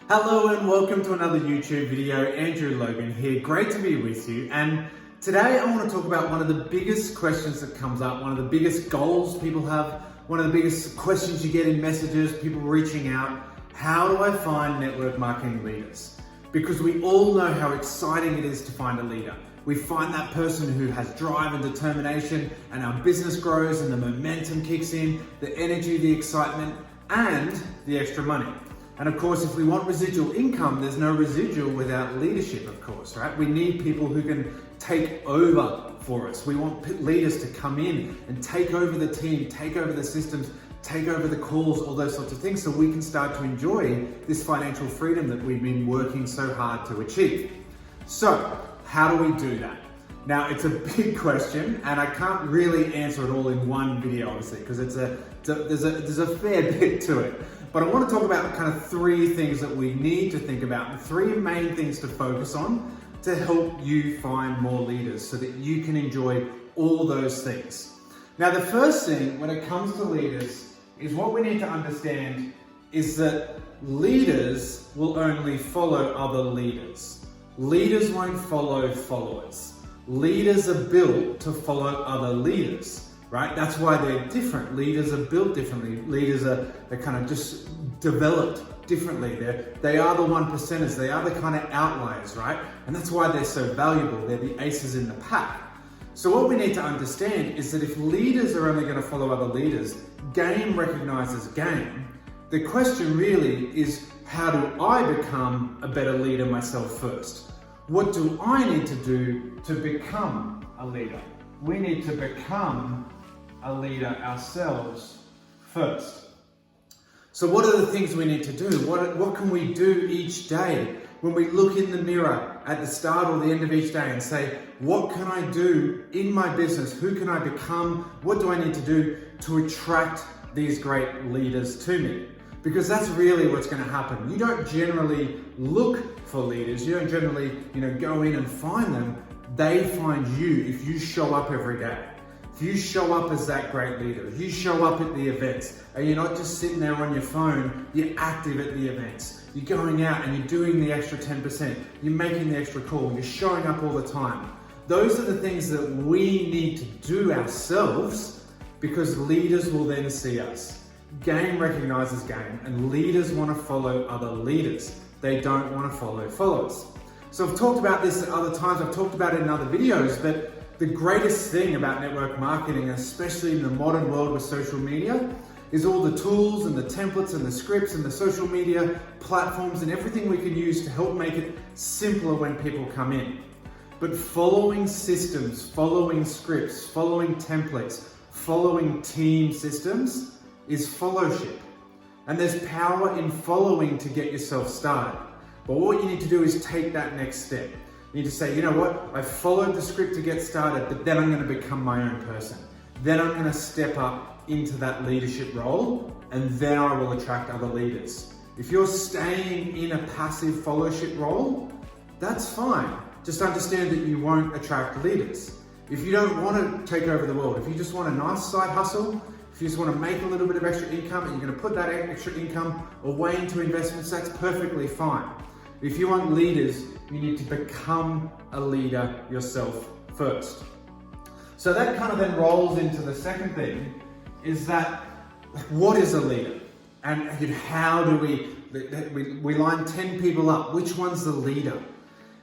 Hello and welcome to another YouTube video. Andrew Logan here. Great to be with you. And today I want to talk about one of the biggest questions that comes up, one of the biggest goals people have, one of the biggest questions you get in messages, people reaching out. How do I find network marketing leaders? Because we all know how exciting it is to find a leader. We find that person who has drive and determination, and our business grows and the momentum kicks in, the energy, the excitement, and the extra money. And of course, if we want residual income, there's no residual without leadership, of course, right? We need people who can take over for us. We want leaders to come in and take over the team, take over the systems, take over the calls, all those sorts of things, so we can start to enjoy this financial freedom that we've been working so hard to achieve. So, how do we do that? Now, it's a big question, and I can't really answer it all in one video, obviously, because there's a fair bit to it. But I want to talk about kind of three things that we need to think about, and three main things to focus on to help you find more leaders so that you can enjoy all those things. Now, the first thing when it comes to leaders is what we need to understand is that leaders will only follow other leaders. Leaders won't follow followers. Leaders are built to follow other leaders, right? That's why they're different. Leaders are built differently. Leaders they're kind of just developed differently. They are the 1%ers. They are the kind of outliers, right? And that's why they're so valuable. They're the aces in the pack. So what we need to understand is that if leaders are only going to follow other leaders, game recognizes game. The question really is, how do I become a better leader myself first? What do I need to do to become a leader? We need to become a leader ourselves first. So what are the things we need to do? What can we do each day when we look in the mirror at the start or the end of each day and say, what can I do in my business? Who can I become? What do I need to do to attract these great leaders to me? Because that's really what's going to happen. You don't generally look for leaders. You don't generally, go in and find them. They find you if you show up every day. If you show up as that great leader, if you show up at the events, and you're not just sitting there on your phone, you're active at the events. You're going out and you're doing the extra 10%. You're making the extra call. You're showing up all the time. Those are the things that we need to do ourselves, because leaders will then see us. Game recognizes game, and leaders want to follow other leaders. They don't want to follow followers. So I've talked about this at other times, I've talked about it in other videos, but the greatest thing about network marketing, especially in the modern world with social media, is all the tools and the templates and the scripts and the social media platforms and everything we can use to help make it simpler when people come in. But following systems, following scripts, following templates, following team systems is followship. And there's power in following to get yourself started. But what you need to do is take that next step. You need to say, you know what, I followed the script to get started, but then I'm going to become my own person. Then I'm going to step up into that leadership role, and then I will attract other leaders. If you're staying in a passive followship role, that's fine. Just understand that you won't attract leaders. If you don't want to take over the world, if you just want a nice side hustle, if you just want to make a little bit of extra income and you're going to put that extra income away into investments, that's perfectly fine. If you want leaders, you need to become a leader yourself first. So that kind of then rolls into the second thing, is that what is a leader? And how do we line 10 people up? Which one's the leader?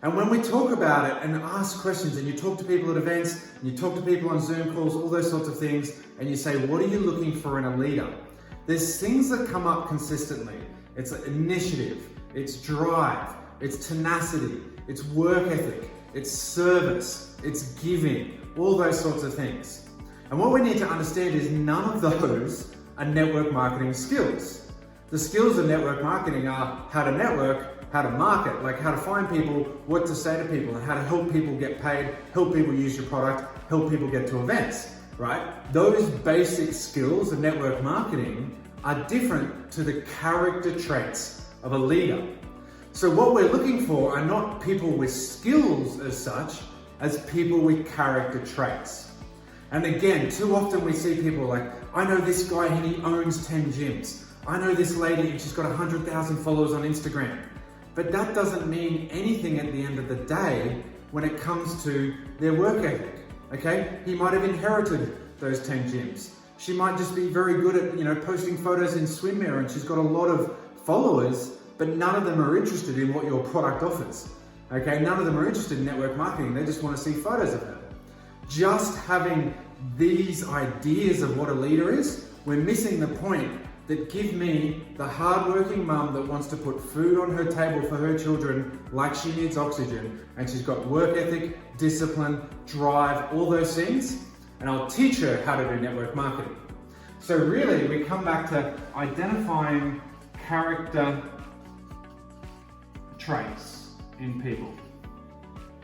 And when we talk about it and ask questions, and you talk to people at events, and you talk to people on Zoom calls, all those sorts of things, and you say, what are you looking for in a leader? There's things that come up consistently. It's initiative, it's drive, it's tenacity, it's work ethic, it's service, it's giving, all those sorts of things. And what we need to understand is none of those are network marketing skills. The skills of network marketing are how to network, how to market, like how to find people, what to say to people, and how to help people get paid, help people use your product, help people get to events, right? Those basic skills of network marketing are different to the character traits of a leader. So what we're looking for are not people with skills as such, as people with character traits. And again, too often we see people like, I know this guy and he owns 10 gyms. I know this lady and she's got 100,000 followers on Instagram. But that doesn't mean anything at the end of the day when it comes to their work ethic, okay? He might have inherited those 10 gyms. She might just be very good at, posting photos in swimwear, and she's got a lot of followers, but none of them are interested in what your product offers, okay? None of them are interested in network marketing. They just want to see photos of her. Just having these ideas of what a leader is, we're missing the point that give me the hardworking mum that wants to put food on her table for her children like she needs oxygen, and she's got work ethic, discipline, drive, all those things, and I'll teach her how to do network marketing. So really, we come back to identifying character traits in people.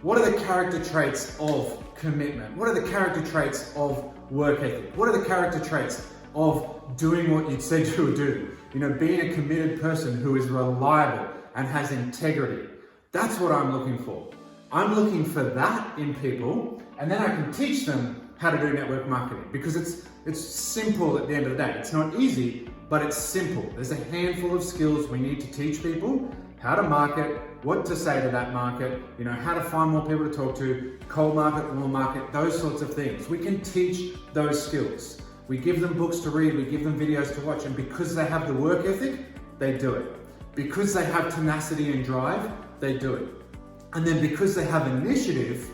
What are the character traits of commitment? What are the character traits of work ethic? What are the character traits of doing what you said you would do? Being a committed person who is reliable and has integrity. That's what I'm looking for. I'm looking for that in people, and then I can teach them how to do network marketing, because it's simple at the end of the day. It's not easy, but it's simple. There's a handful of skills we need to teach people: how to market, what to say to that market, how to find more people to talk to, cold market, warm market, those sorts of things. We can teach those skills. We give them books to read, we give them videos to watch, and because they have the work ethic, they do it. Because they have tenacity and drive, they do it. And then because they have initiative,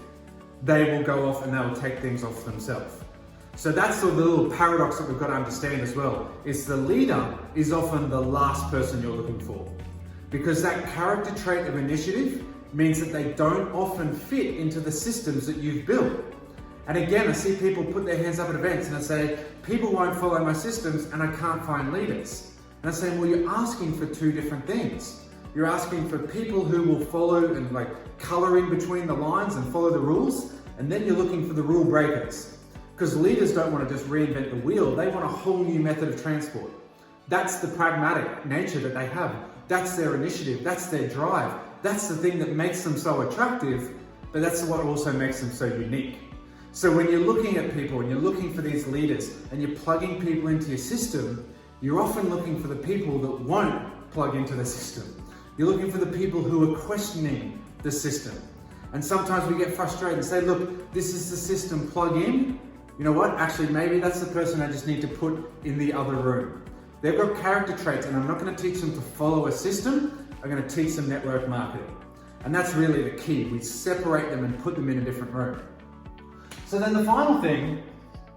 they will go off and they will take things off themselves. So that's the little paradox that we've got to understand as well, is the leader is often the last person you're looking for. Because that character trait of initiative means that they don't often fit into the systems that you've built. And again, I see people put their hands up at events and I say, people won't follow my systems and I can't find leaders. And I say, well, you're asking for two different things. You're asking for people who will follow and color in between the lines and follow the rules. And then you're looking for the rule breakers. Because leaders don't want to just reinvent the wheel. They want a whole new method of transport. That's the pragmatic nature that they have. That's their initiative. That's their drive. That's the thing that makes them so attractive, but that's what also makes them so unique. So when you're looking at people and you're looking for these leaders and you're plugging people into your system, you're often looking for the people that won't plug into the system. You're looking for the people who are questioning the system. And sometimes we get frustrated and say, look, this is the system, plug in. You know what? Actually, maybe that's the person I just need to put in the other room. They've got character traits, and I'm not going to teach them to follow a system. I'm going to teach them network marketing. And that's really the key. We separate them and put them in a different room. So then the final thing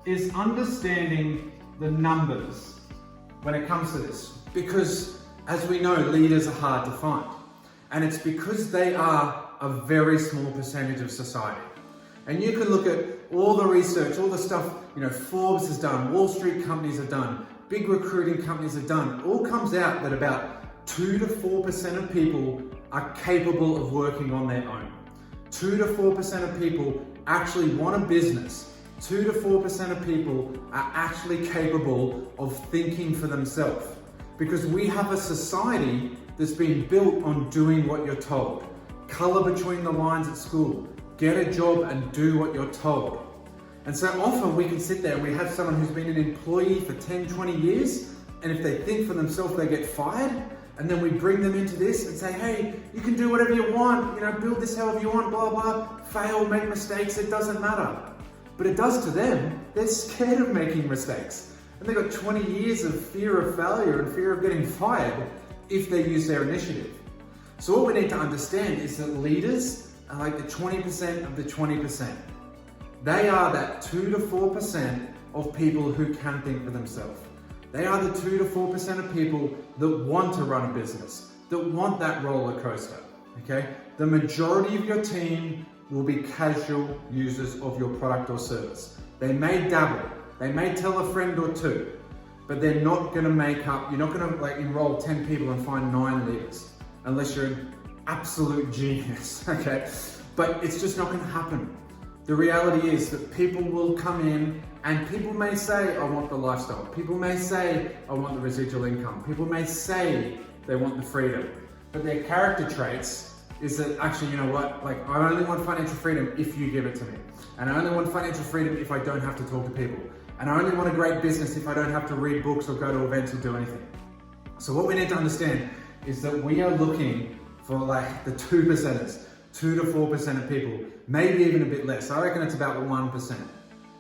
is understanding the numbers when it comes to this. Because as we know, leaders are hard to find. And it's because they are a very small percentage of society. And you can look at all the research, all the stuff, Forbes has done, Wall Street companies have done, big recruiting companies have done. It all comes out that about 2 to 4% of people are capable of working on their own. 2 to 4% of people actually want a business. 2 to 4% of people are actually capable of thinking for themselves. Because we have a society that's been built on doing what you're told. Color between the lines at school. Get a job and do what you're told. And so often we can sit there and we have someone who's been an employee for 10, 20 years, and if they think for themselves, they get fired. And then we bring them into this and say, hey, you can do whatever you want, build this however you want, blah, blah, fail, make mistakes, it doesn't matter. But it does to them. They're scared of making mistakes. And they've got 20 years of fear of failure and fear of getting fired if they use their initiative. So what we need to understand is that leaders are like the 20% of the 20%. They are that 2 to 4% of people who can think for themselves. They are the 2 to 4% of people that want to run a business, that want that roller coaster, okay? The majority of your team will be casual users of your product or service. They may dabble, they may tell a friend or two, but they're not gonna make up, you're not gonna enroll 10 people and find 9 leaders, unless you're an absolute genius, okay? But it's just not gonna happen. The reality is that people will come in and people may say, I want the lifestyle. People may say, I want the residual income. People may say they want the freedom. But their character traits is that actually, you know what, I only want financial freedom if you give it to me. And I only want financial freedom if I don't have to talk to people. And I only want a great business if I don't have to read books or go to events or do anything. So what we need to understand is that we are looking for like the 2%ers, 2 to 4% of people, maybe even a bit less. I reckon it's about 1%.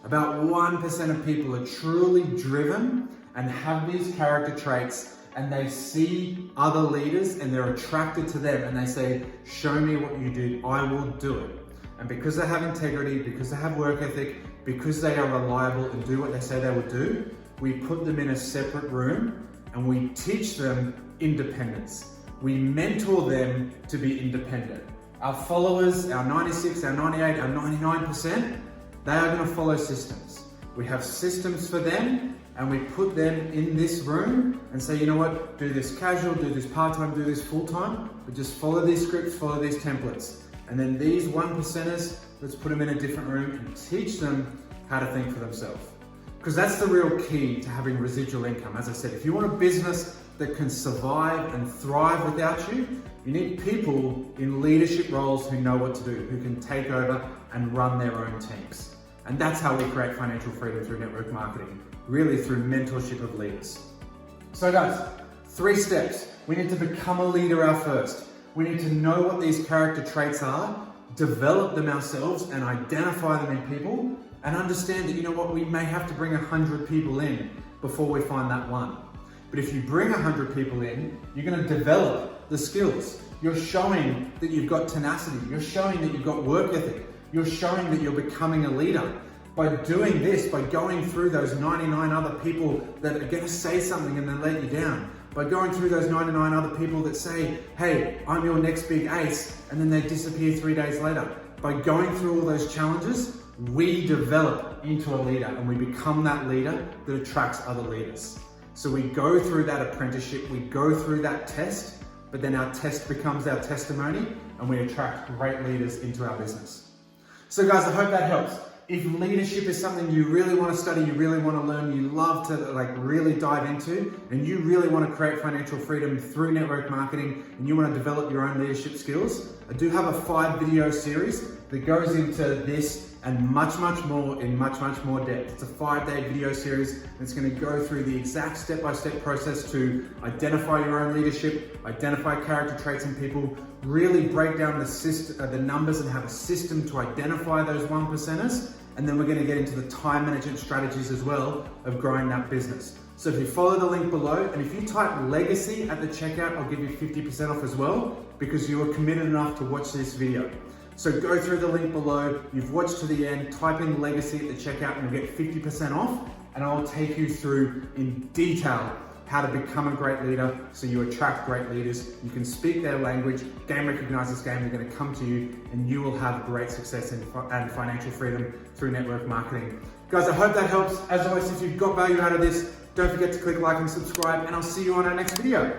About 1% of people are truly driven and have these character traits, and they see other leaders and they're attracted to them and they say, show me what you do, I will do it. And because they have integrity, because they have work ethic, because they are reliable and do what they say they will do, we put them in a separate room and we teach them independence. We mentor them to be independent. Our followers, our 96, our 98, our 99%, they are going to follow systems. We have systems for them, and we put them in this room and say, you know what, do this casual, do this part-time, do this full-time, but just follow these scripts, follow these templates. And then these 1%ers, let's put them in a different room and teach them how to think for themselves. Because that's the real key to having residual income. As I said, if you want a business that can survive and thrive without you, you need people in leadership roles who know what to do, who can take over and run their own teams. And that's how we create financial freedom through network marketing, really through mentorship of leaders. So guys, 3 steps. We need to become a leader our first. We need to know what these character traits are, develop them ourselves and identify them in people, and understand that, you know what, we may have to bring 100 people in before we find that one. But if you bring 100 people in, you're going to develop the skills. You're showing that you've got tenacity. You're showing that you've got work ethic. You're showing that you're becoming a leader. By doing this, by going through those 99 other people that are going to say something and then let you down, by going through those 99 other people that say, hey, I'm your next big ace, and then they disappear 3 days later. By going through all those challenges, we develop into a leader and we become that leader that attracts other leaders. So we go through that apprenticeship, we go through that test, but then our test becomes our testimony and we attract great leaders into our business. So guys, I hope that helps. If leadership is something you really want to study, you really want to learn, you love to really dive into, and you really want to create financial freedom through network marketing, and you want to develop your own leadership skills, I do have a 5-video series that goes into this and much more in much more depth. It's a 5-day video series, and it's going to go through the exact step-by-step process to identify your own leadership, identify character traits in people, really break down the numbers and have a system to identify those 1%ers. And then we're going to get into the time management strategies as well of growing that business. So if you follow the link below, and if you type legacy at the checkout, I'll give you 50% off as well, because you are committed enough to watch this video. So go through the link below, you've watched to the end, type in legacy at the checkout and you'll get 50% off, and I'll take you through in detail how to become a great leader so you attract great leaders. You can speak their language, game recognizes game, they're going to come to you, and you will have great success and financial freedom through network marketing. Guys, I hope that helps. As always, if you've got value out of this, don't forget to click like and subscribe, and I'll see you on our next video.